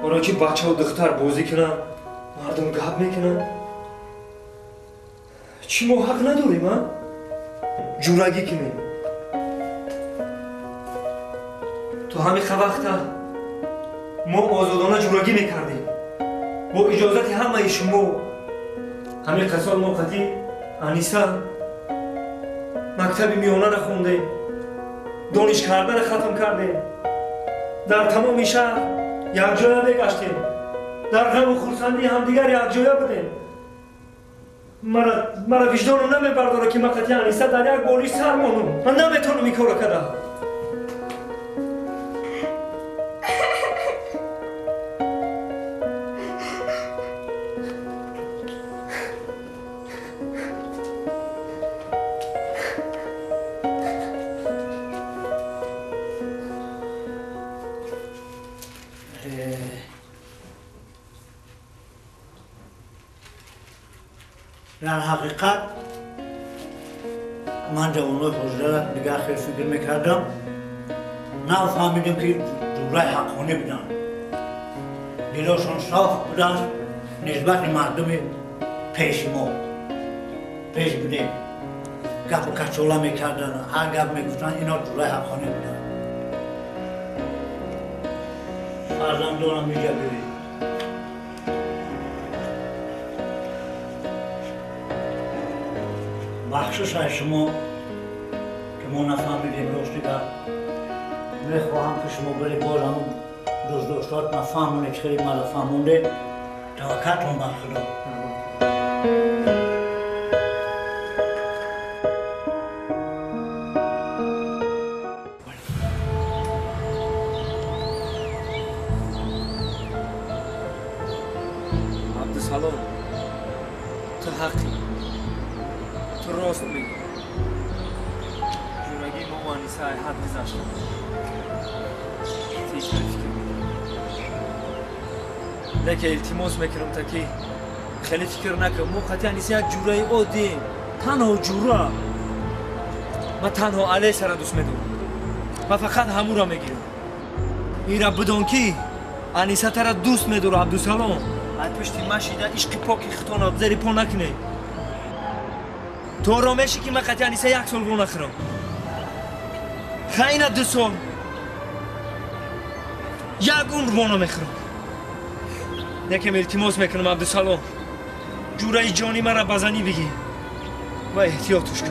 برای چی بچه و دختر بازی کنن مردم گپ میکنن چی ما حق نداریم ها جورگی کنیم تو همین وقتا ما آزادانه جورگی میکردیم با اجازت همه شما همین قصال ما قطعی انیسا مکتب میانه را خونده دانش کردن را ختم کرده در تمام شهر یک جایه بگشتیم در غم و خرسندی همدیگر یک جایه بودیم مرا وجدانم نمیبرداره که من قطعی انیسا در یک بالی سر مانم من نمیتونم این کارو کردم در حقیقت من جوانای حجره را دیگر خیلی فکر میکردم نفهمیدم که جورای حقانی بودن دلشان صاف بودن نسبت مردم پیش ما پیش بودیم گپ و کچوله میکردن و هر گپ میگفتن اینا جورای حقانی بودن. فرزندانم میگه ببین بخشش های شما که ما نفهمیدیم رشدی گپ میخواهم که شما بری باز همون دوستات نفهمونه که خیلی مالا فهمونده توکلتون بر خدا. عبدالسلام تو حقی تو راست میگی جونگی ما مانیسه های حد گذاشتم هیچ فکر لیکن التماس میکنم تا که خیلی فکر نکن ما قطعا نیست یک جورای عادیم تنها جورا من تنها علی سر دوست میدونم و فقط همون را میگیرم این را بدون که انیسه تر دوست میدونم عبدالسلام از پشتی مشیده عشق پاکی خطانا بذاری پا نکنه تو را میشی که من قطعا انیسه یک سال رو نخورم خیلی 2 سال یک عمر رو نمیخورم یکم التماس میکنم عبدالسلام جورای جانی مرا بزنی بگی و احتیاطش کن.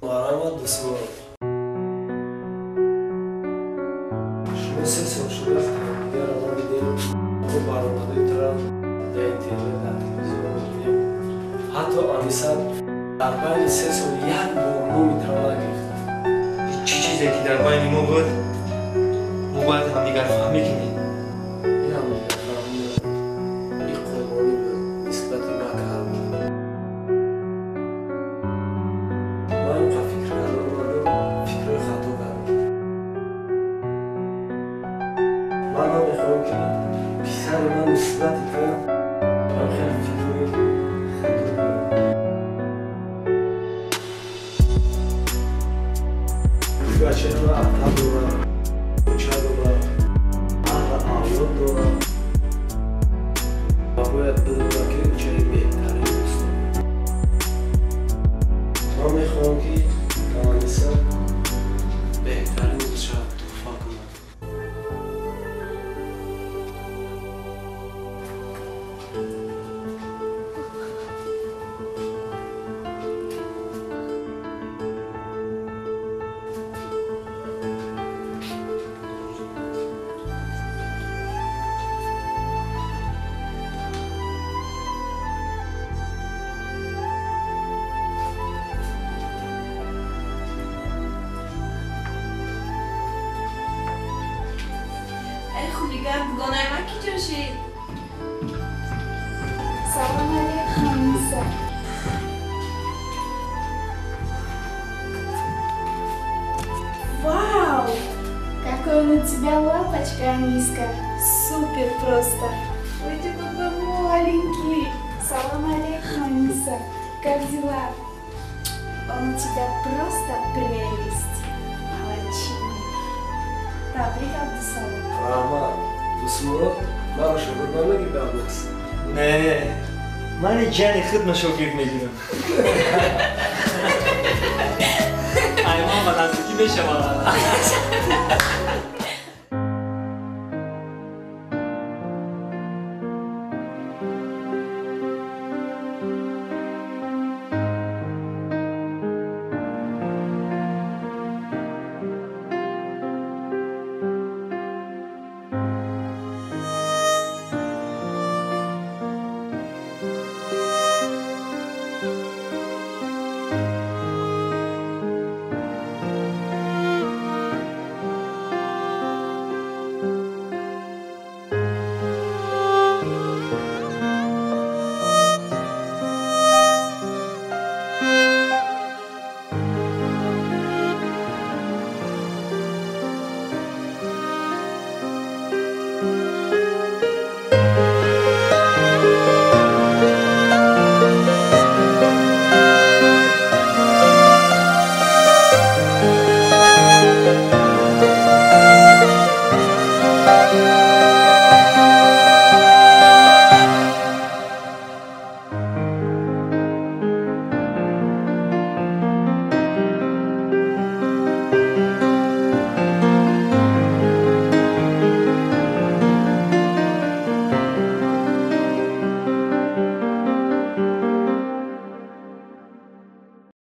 Marama do Senhor. Você se achou que era o nome dele, roubaram uma letra da internet. Hatta Anisat, Arbani ses o yer bu mitravana girdi. چی چیزی که در بین ما بود ما باید همدیگر فهمی کنیم این همدیگر فهمی این قربانی بود نسبت ما کرد ما اینقدر فکر کردم فکر خطا کردم من نمیخوام که پسر من نسبتی کنم من خیلی فکر خطا بچه رو افتاد دارم بچه دارم اهل آیات دارم و باید بدونم که چه بهتری دوستم من میخوام که کامانیسا بهترین بچه توفا کنم سلام علیکم نیسا. واو! Какой на тебя лапочка, Аниска. Супер просто. Ой, ты какой маленький. Салам алейкум, Аниса. Как дела? Он у тебя просто прелесть. Молодчина. Табрик, Абдусалом. Rahmat, Dusmurod, من شغل نمیگی به عباس. نه من جانی خدمت شاگرد میگیرم ایمان و نزدیکی میشه Thank you.